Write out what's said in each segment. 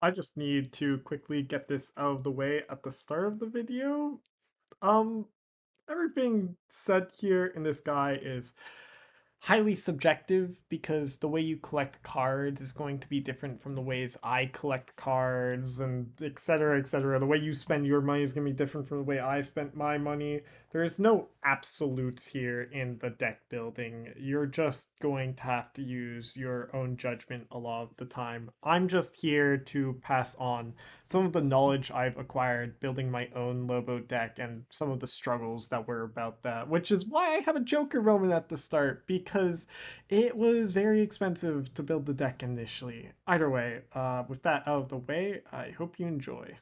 I just need to quickly get this out of the way at the start of the video. Um, Everything said here in this guy is highly subjective because the way you collect cards is going to be different from the ways I collect cards and etc etc. The way you spend your money is going to be different from the way I spent my money. There's no absolutes here in the deck building. You're just going to have to use your own judgment a lot of the time. I'm just here to pass on some of the knowledge I've acquired building my own Lobo deck and some of the struggles that were about that, which is why I have a Joker moment at the start, because it was very expensive to build the deck initially. Either way, with that out of the way, I hope you enjoy.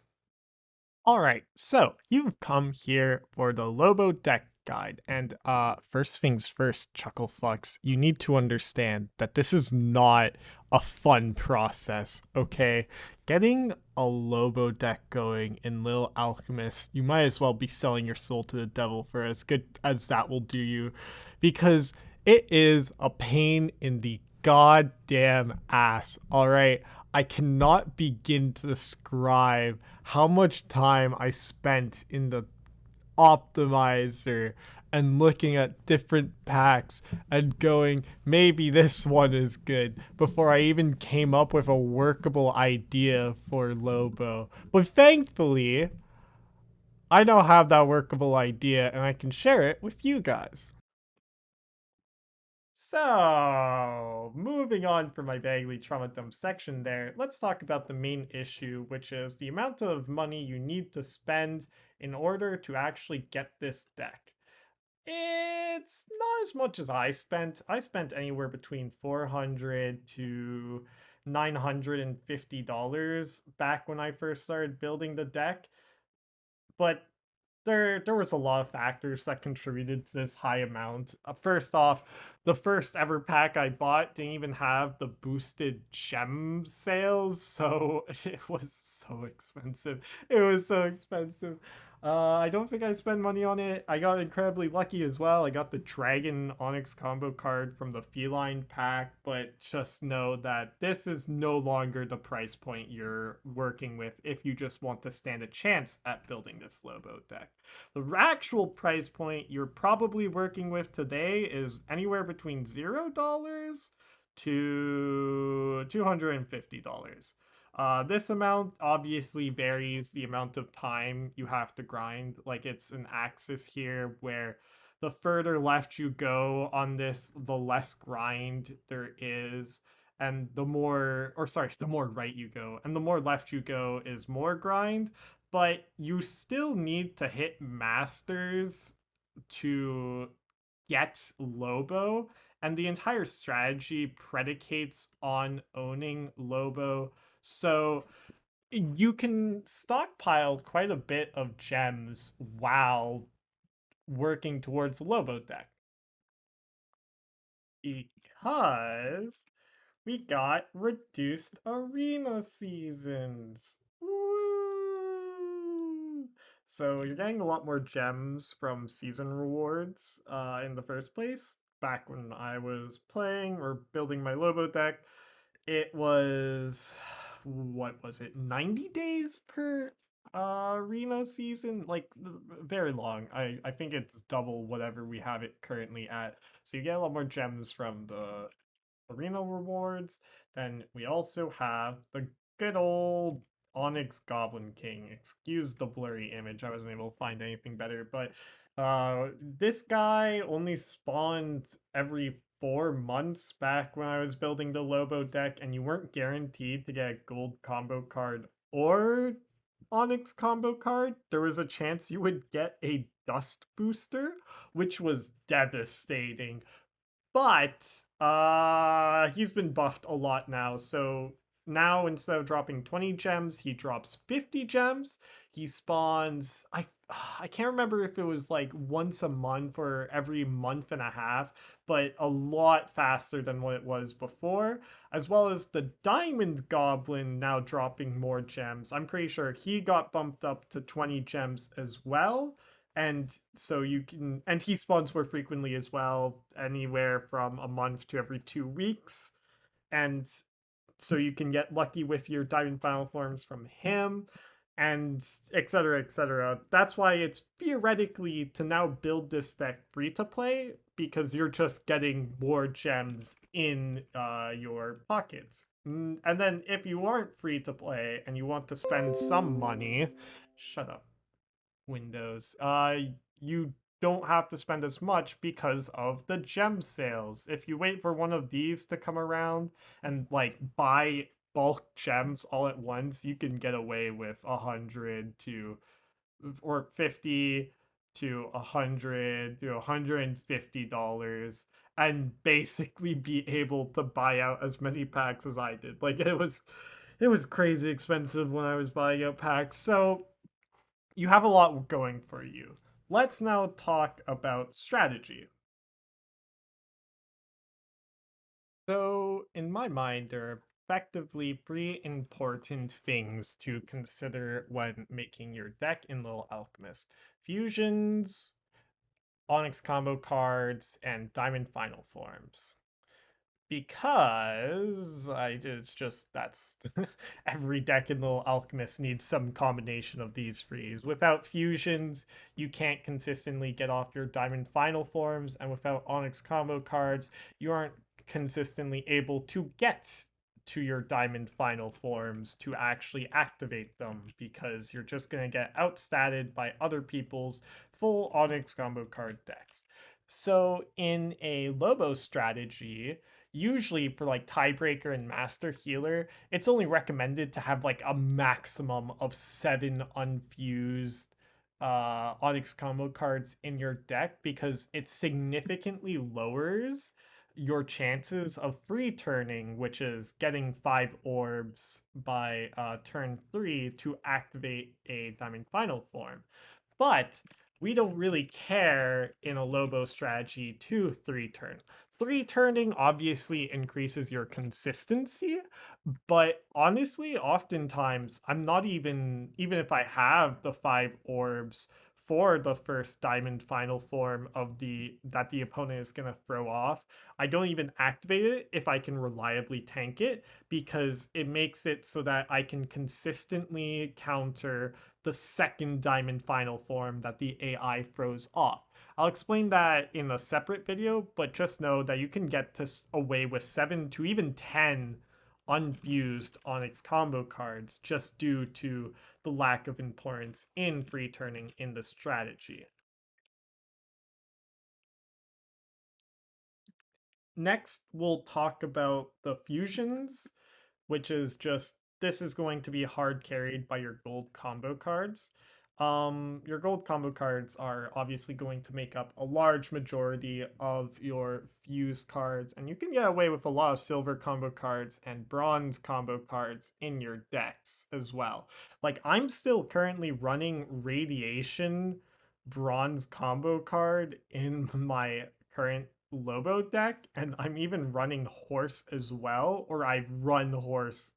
Alright, so you've come here for the Lobo deck guide, and first things first, Chucklefucks, you need to understand that this is not a fun process, okay? Getting a Lobo deck going in Little Alchemist, you might as well be selling your soul to the devil for as good as that will do you, because it is a pain in the goddamn ass, alright? I cannot begin to describe how much time I spent in the optimizer and looking at different packs and going, maybe this one is good, before I even came up with a workable idea for Lobo. But thankfully, I now have that workable idea and I can share it with you guys. So, moving on from my vaguely trauma-dump section there, let's talk about the main issue, which is the amount of money you need to spend in order to actually get this deck. It's not as much as I spent. I spent anywhere between $400 to $950 back when I first started building the deck, but there was a lot of factors that contributed to this high amount. First off, the first ever pack I bought didn't even have the boosted gem sales, so it was so expensive. It was so expensive. I don't think I spent money on it. I got incredibly lucky as well. I got the Dragon Onyx combo card from the Feline pack, but just know that this is no longer the price point you're working with if you just want to stand a chance at building this Lobo deck. The actual price point you're probably working with today is anywhere between $0 to $250. This amount obviously varies the amount of time you have to grind. Like, it's an axis here where the further left you go on this, the less grind there is. And the more, or sorry, the more right you go, and the more left you go is more grind. But you still need to hit masters to get Lobo, and the entire strategy predicates on owning Lobo. So you can stockpile quite a bit of gems while working towards the Lobo deck. Because we got reduced arena seasons. Woo! So you're getting a lot more gems from season rewards in the first place. Back when I was playing or building my Lobo deck, it was, what was it, 90 days per arena season? Like, very long. I think it's double whatever we have it currently at. So you get a lot more gems from the arena rewards. Then we also have the good old Onyx Goblin King. Excuse the blurry image, I wasn't able to find anything better, but this guy only spawned every 4 months back when I was building the Lobo deck, and you weren't guaranteed to get a gold combo card or Onyx combo card. There was a chance you would get a dust booster, which was devastating. But he's been buffed a lot now, so now instead of dropping 20 gems, he drops 50 gems. He spawns, I can't remember if it was like once a month or every month and a half, but a lot faster than what it was before, as well as the Diamond Goblin now dropping more gems. I'm pretty sure he got bumped up to 20 gems as well, and so you can, and he spawns more frequently as well, anywhere from a month to every 2 weeks. And so you can get lucky with your diamond final forms from him, and etc. etc. That's why it's theoretically to now build this deck free to play, because you're just getting more gems in your pockets. And then if you aren't free to play and you want to spend some money, shut up, Windows. You don't have to spend as much because of the gem sales. If you wait for one of these to come around and like buy bulk gems all at once, you can get away with 100 to or 50 to 100 to $150 and basically be able to buy out as many packs as I did. Like it was crazy expensive when I was buying out packs. So you have a lot going for you. Let's now talk about strategy. So, in my mind, there are effectively three important things to consider when making your deck in Little Alchemist: fusions, Onyx combo cards, and Diamond Final Forms. Because it's just that's every deck in Little Alchemist needs some combination of these threes. Without fusions, you can't consistently get off your Diamond Final Forms, and without Onyx combo cards, you aren't consistently able to get to your Diamond Final Forms to actually activate them, because you're just going to get outstatted by other people's full Onyx combo card decks. So in a Lobo strategy, usually for like tiebreaker and master healer, it's only recommended to have like a maximum of 7 unfused Onyx combo cards in your deck, because it significantly lowers your chances of free turning, which is getting 5 orbs by turn 3 to activate a Diamond Final Form. But we don't really care in a Lobo strategy to 3 turn. 3 turning obviously increases your consistency, but honestly, oftentimes I'm not even if I have the 5 orbs for the first diamond final form of the that the opponent is going to throw off, I don't even activate it if I can reliably tank it, because it makes it so that I can consistently counter the second diamond final form that the AI throws off. I'll explain that in a separate video, but just know that you can get to away with 7 to even 10 unfused Onyx combo cards just due to the lack of importance in free turning in the strategy. Next, we'll talk about the fusions, which is just this is going to be hard carried by your gold combo cards. Your gold combo cards are obviously going to make up a large majority of your fuse cards, and you can get away with a lot of silver combo cards and bronze combo cards in your decks as well. Like, I'm still currently running Radiation bronze combo card in my current Lobo deck, and I'm even running Horse as well, or I run Horse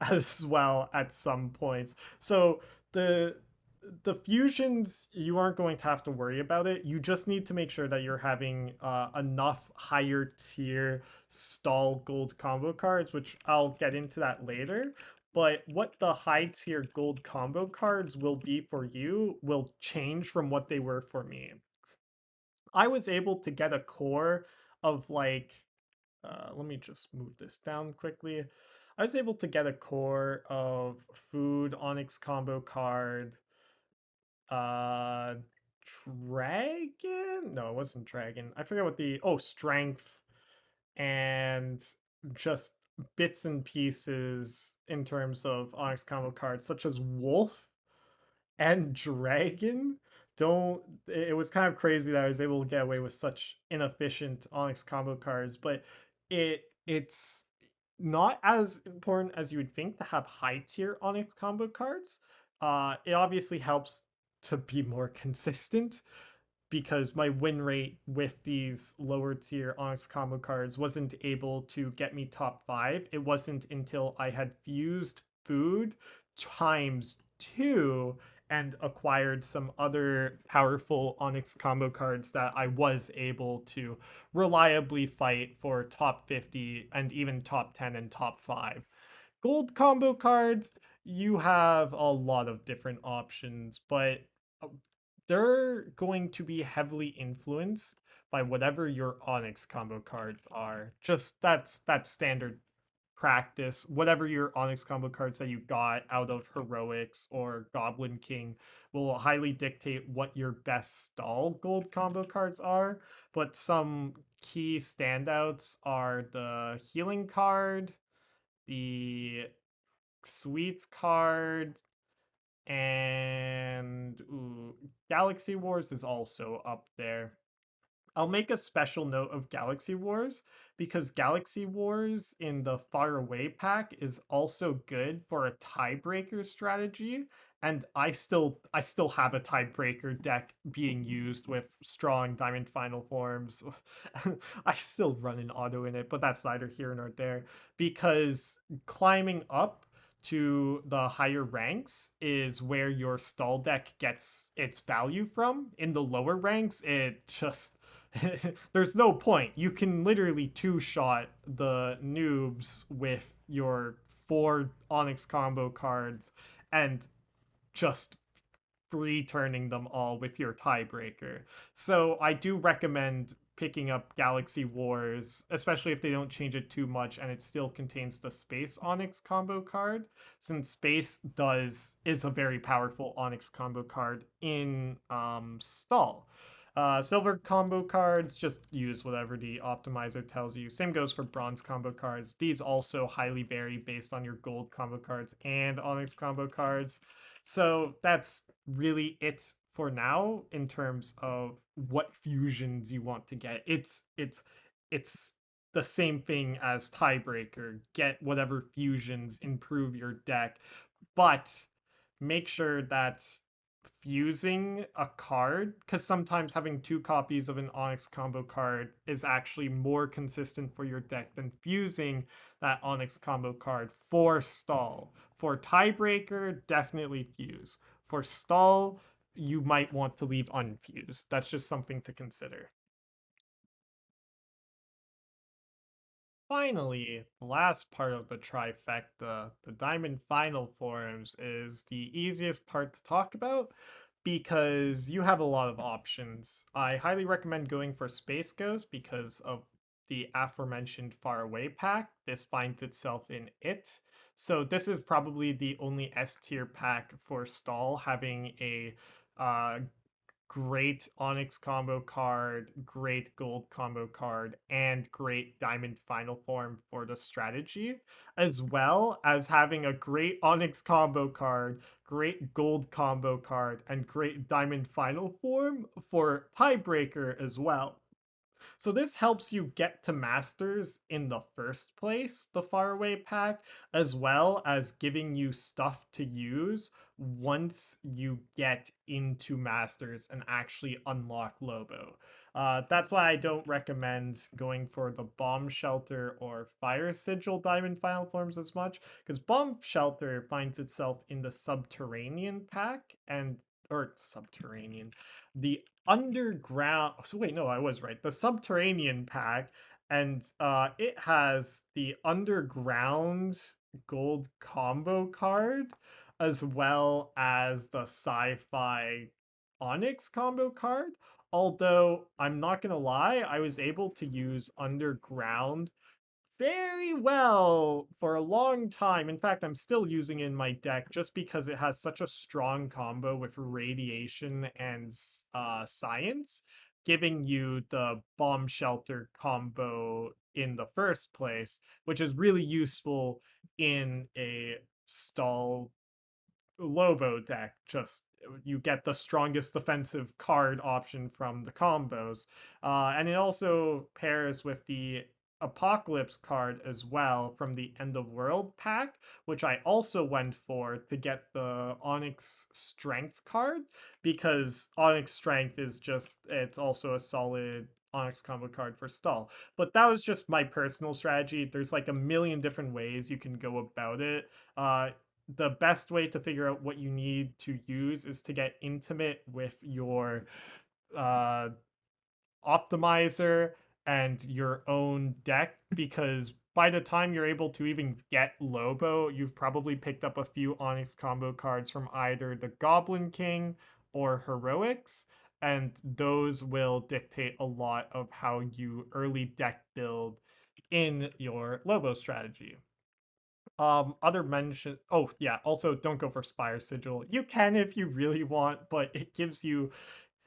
as well at some points. So the the fusions, you aren't going to have to worry about it. You just need to make sure that you're having enough higher tier stall gold combo cards, which I'll get into that later. But what the high tier gold combo cards will be for you will change from what they were for me. I was able to get a core of like, let me just move this down quickly. I was able to get a core of food, Onyx combo card, uh, dragon? No, it wasn't dragon. I forget what strength, and just bits and pieces in terms of Onyx combo cards, such as wolf and dragon. Don't It was kind of crazy that I was able to get away with such inefficient Onyx combo cards, but it's not as important as you would think to have high tier Onyx combo cards. It obviously helps to be more consistent, because my win rate with these lower tier Onyx combo cards wasn't able to get me top 5. It wasn't until I had fused food times 2 and acquired some other powerful Onyx combo cards that I was able to reliably fight for top 50 and even top 10 and top 5. Gold combo cards, you have a lot of different options, but uh, they're going to be heavily influenced by whatever your Onyx combo cards are. Just that's standard practice. Whatever your Onyx combo cards that you got out of Heroics or Goblin King will highly dictate what your best stall gold combo cards are. But some key standouts are the healing card, the Sweets card, and Galaxy Wars is also up there. I'll make a special note of Galaxy Wars because Galaxy Wars in the Far Away pack is also good for a tiebreaker strategy. And I still have a tiebreaker deck being used with strong Diamond Final forms. I still run an auto in it, but that's neither here nor there because climbing up to the higher ranks is where your stall deck gets its value from. In the lower ranks, it just there's no point. You can literally two-shot the noobs with your 4 Onyx combo cards and just free turning them all with your tiebreaker. So I do recommend picking up Galaxy Wars, especially if they don't change it too much and it still contains the Space Onyx combo card, since Space does is a very powerful Onyx combo card in stall. Silver combo cards, just use whatever the optimizer tells you. Same goes for bronze combo cards. These also highly vary based on your gold combo cards and Onyx combo cards. So that's really it for now in terms of what fusions you want to get. It's the same thing as tiebreaker. Get whatever fusions improve your deck, but make sure that fusing a card, because sometimes having 2 copies of an Onyx combo card is actually more consistent for your deck than fusing that Onyx combo card for stall. For tiebreaker, definitely fuse. For stall, you might want to leave unfused. That's just something to consider. Finally, the last part of the trifecta, the Diamond Final forms, is the easiest part to talk about because you have a lot of options. I highly recommend going for Space Ghost because of the aforementioned Far Away pack. This finds itself in it. So this is probably the only S tier pack for stall having a uh, great Onyx combo card, great gold combo card, and great diamond final form for the strategy, as well as having a great Onyx combo card, great gold combo card, and great diamond final form for tiebreaker as well. So this helps you get to Masters in the first place, the Faraway pack, as well as giving you stuff to use once you get into Masters and actually unlock Lobo. That's why I don't recommend going for the Bomb Shelter or Fire Sigil Diamond Final Forms as much, because Bomb Shelter finds itself in the Subterranean pack and or Subterranean, the underground. So wait, no, I was right. The subterranean pack, and it has the underground gold combo card, as well as the sci-fi Onyx combo card. Although I'm not gonna lie, I was able to use underground very well for a long time. In fact, I'm still using it in my deck just because it has such a strong combo with radiation and science, giving you the bomb shelter combo in the first place, which is really useful in a stall Lobo deck. Just you get the strongest defensive card option from the combos. And it also pairs with the Apocalypse card as well from the End of World pack, which I also went for to get the Onyx Strength card because Onyx Strength is just, it's also a solid Onyx combo card for stall. But that was just my personal strategy. There's like a million different ways you can go about it. The best way to figure out what you need to use is to get intimate with your uh, optimizer and your own deck, because by the time you're able to even get Lobo, you've probably picked up a few Onyx combo cards from either the Goblin King or Heroics, and those will dictate a lot of how you early deck build in your Lobo strategy. Other mention. Oh yeah. Also, don't go for Spire Sigil. You can if you really want, but it gives you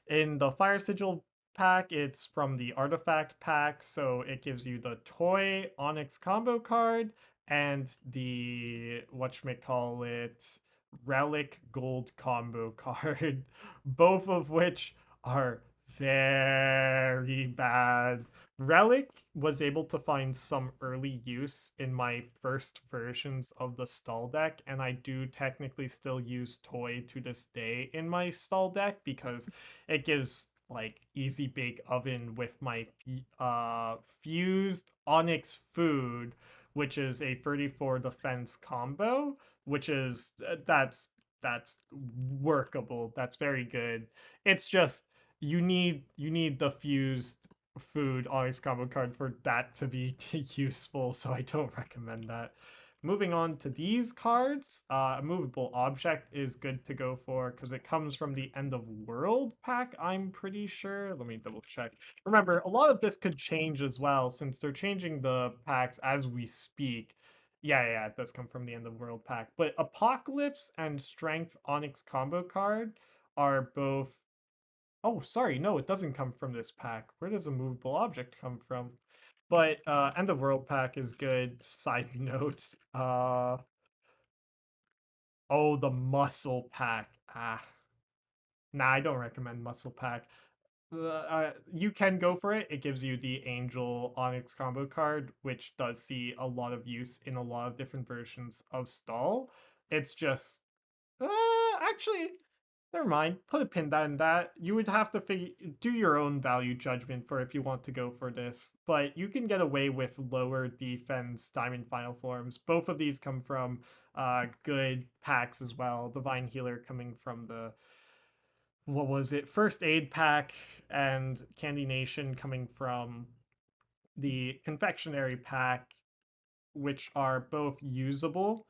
in the Fire Sigil pack, it's from the Artifact pack, so it gives you the Toy Onyx combo card and the whatchamacallit Relic Gold combo card, both of which are very bad. Relic was able to find some early use in my first versions of the stall deck, and I do technically still use Toy to this day in my stall deck because it gives like easy bake oven with my fused onyx food, which is a 34 defense combo, which is that's workable. That's very good. It's just you need the fused food onyx combo card for that to be useful, so I don't recommend that. Moving on to these cards, a movable object is good to go for because it comes from the End of World pack, I'm pretty sure. Let me double check. Remember, a lot of this could change as well since they're changing the packs as we speak. Yeah, it does come from the End of World pack. But Apocalypse and Strength Onyx combo card are both. Oh, sorry, no, it doesn't come from this pack. Where does a movable object come from? But End of World pack is good. Side note. Oh, the muscle pack. Nah, I don't recommend muscle pack. You can go for it. It gives you the Angel Onyx combo card, which does see a lot of use in a lot of different versions of Stall. It's just, uh, actually, never mind. Put a pin down that. You would have to do your own value judgment for if you want to go for this, but you can get away with lower defense Diamond Final Forms. Both of these come from good packs as well. Divine Healer coming from the what was it? First Aid pack and Candy Nation coming from the confectionery pack, which are both usable.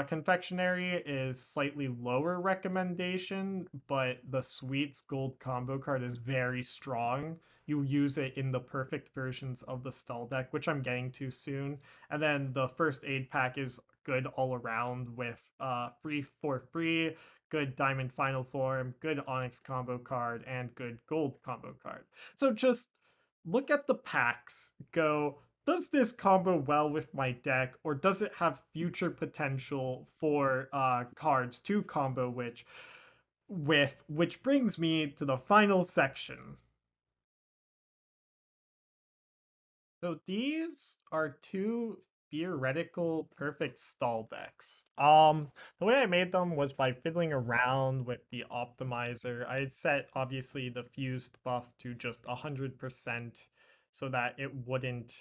Confectionery is slightly lower recommendation, but the Sweets Gold combo card is very strong. You use it in the perfect versions of the stall deck, which I'm getting to soon. And then the first aid pack is good all around with free for free, good diamond final form, good onyx combo card, and good gold combo card. So just look at the packs, go, does this combo well with my deck, or does it have future potential for cards to combo which brings me to the final section. So these are two theoretical perfect stall decks. The way I made them was by fiddling around with the optimizer. I set obviously the fused buff to just 100% so that it wouldn't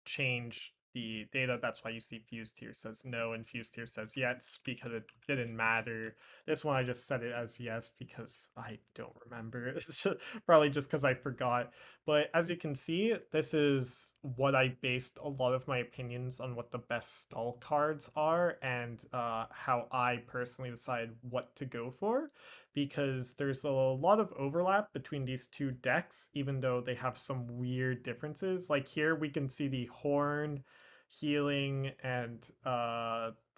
change the data. That's why you see fused here says no and fused here says yes, because it didn't matter. This one I just set it as yes because I don't remember. It's probably just because I forgot. But as you can see, this is what I based a lot of my opinions on what the best stall cards are and how I personally decide what to go for. Because there's a lot of overlap between these two decks, even though they have some weird differences. Like here we can see the horn, healing, and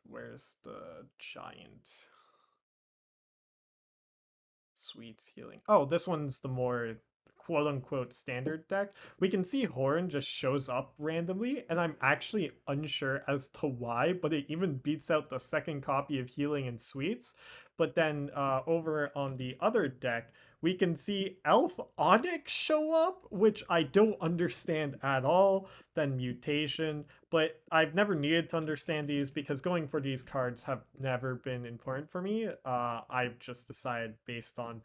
where's the giant? Sweets healing. Oh, this one's the more quote unquote standard deck. We can see Horn just shows up randomly, and I'm actually unsure as to why, but it even beats out the second copy of Healing and Sweets. But then over on the other deck, we can see Elf Onyx show up, which I don't understand at all. Then Mutation, but I've never needed to understand these because going for these cards have never been important for me. I've just decided based on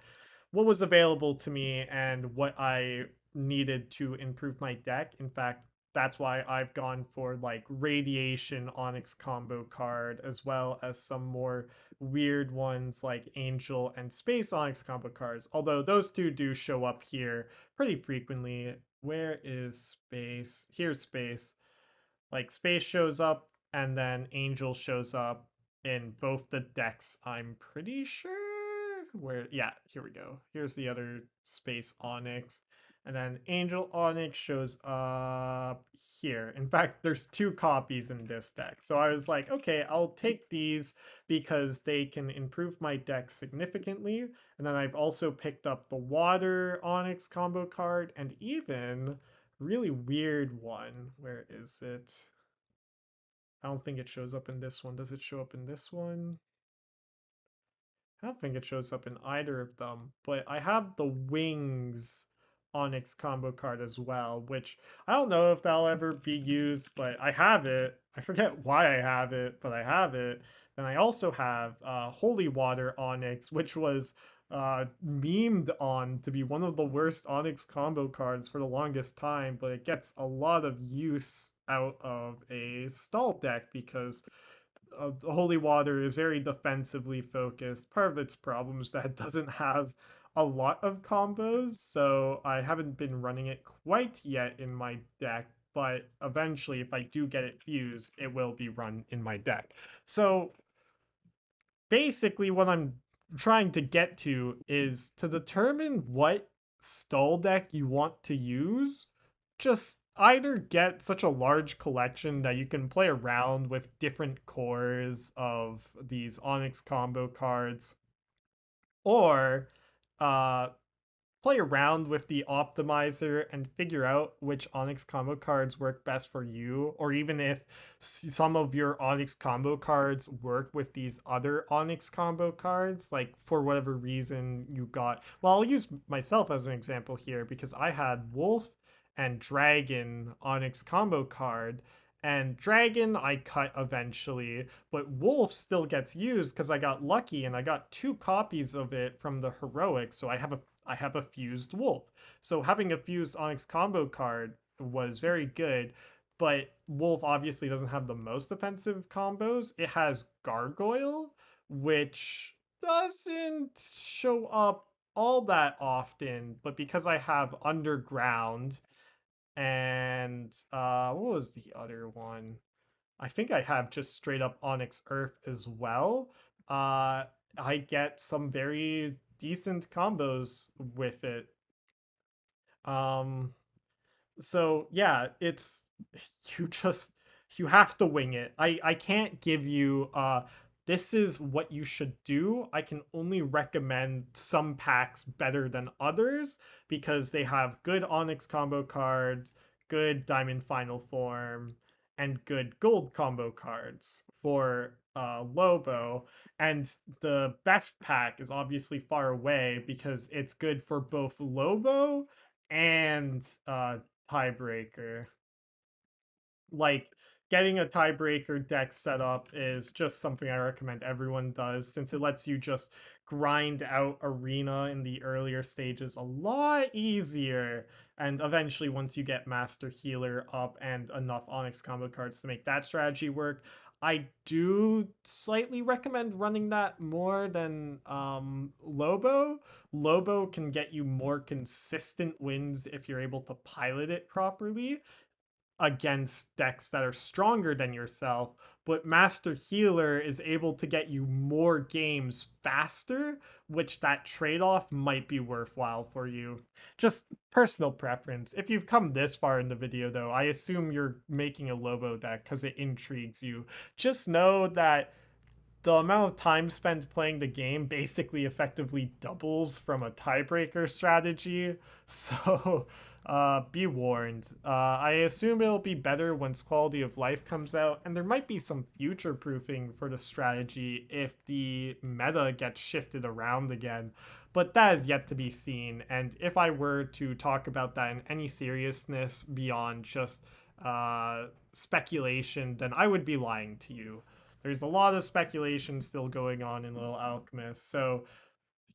what was available to me and what I needed to improve my deck. In fact, that's why I've gone for like Radiation Onyx combo card, as well as some more weird ones like Angel and Space Onyx combo cards. Although those two do show up here pretty frequently. Where is Space? Here's Space. Like Space shows up and then Angel shows up in both the decks, I'm pretty sure. Where, yeah, here we go. Here's the other Space Onyx. And then Angel Onyx shows up here. In fact, there's two copies in this deck. So I was like, okay, I'll take these because they can improve my deck significantly. And then I've also picked up the Water Onyx combo card and even really weird one. Where is it? I don't think it shows up in this one. Does it show up in this one? I don't think it shows up in either of them, but I have the Wings Onyx combo card as well, which I don't know if that'll ever be used, but I have it. I forget why I have it, but I have it. And I also have Holy Water Onyx, which was memed on to be one of the worst Onyx combo cards for the longest time, but it gets a lot of use out of a stall deck because Holy Water is very defensively focused. Part of its problem is that it doesn't have a lot of combos, so I haven't been running it quite yet in my deck, but eventually, if I do get it fused, it will be run in my deck. So basically, what I'm trying to get to is to determine what stall deck you want to use, just either get such a large collection that you can play around with different cores of these Onyx combo cards, or uh, play around with the optimizer and figure out which Onyx combo cards work best for you, or even if some of your Onyx combo cards work with these other Onyx combo cards, like for whatever reason you got. Well, I'll use myself as an example here because I had Wolf and Dragon Onyx combo card. And Dragon I cut eventually, but Wolf still gets used because I got lucky and I got two copies of it from the Heroic, so I have a fused Wolf. So having a fused Onyx combo card was very good, but Wolf obviously doesn't have the most offensive combos. It has Gargoyle, which doesn't show up all that often, but because I have Underground and what was the other one? I think I have just straight up Onyx Earth as well. I get some very decent combos with it. Um, so yeah, it's you just you have to wing it. I can't give you this is what you should do. I can only recommend some packs better than others because they have good Onyx combo cards, good Diamond Final Form, and good gold combo cards for Lobo. And the best pack is obviously far away because it's good for both Lobo and tiebreaker. Like getting a tiebreaker deck set up is just something I recommend everyone does since it lets you just grind out arena in the earlier stages a lot easier. And eventually, once you get Master Healer up and enough Onyx combo cards to make that strategy work, I do slightly recommend running that more than Lobo. Lobo can get you more consistent wins if you're able to pilot it properly against decks that are stronger than yourself, but Master Healer is able to get you more games faster, which that trade off might be worthwhile for you. Just personal preference. If you've come this far in the video, though, I assume you're making a Lobo deck because it intrigues you. Just know that the amount of time spent playing the game basically effectively doubles from a tiebreaker strategy. So be warned. I assume it'll be better once Quality of Life comes out, and there might be some future proofing for the strategy if the meta gets shifted around again. But that is yet to be seen. And if I were to talk about that in any seriousness beyond just speculation, then I would be lying to you. There's a lot of speculation still going on in Little Alchemist. So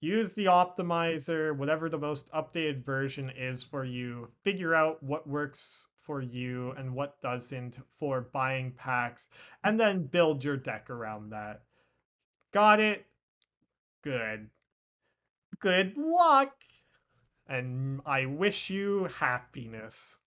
use the optimizer, whatever the most updated version is for you. Figure out what works for you and what doesn't for buying packs, and then build your deck around that. Got it? Good. Good luck! And I wish you happiness.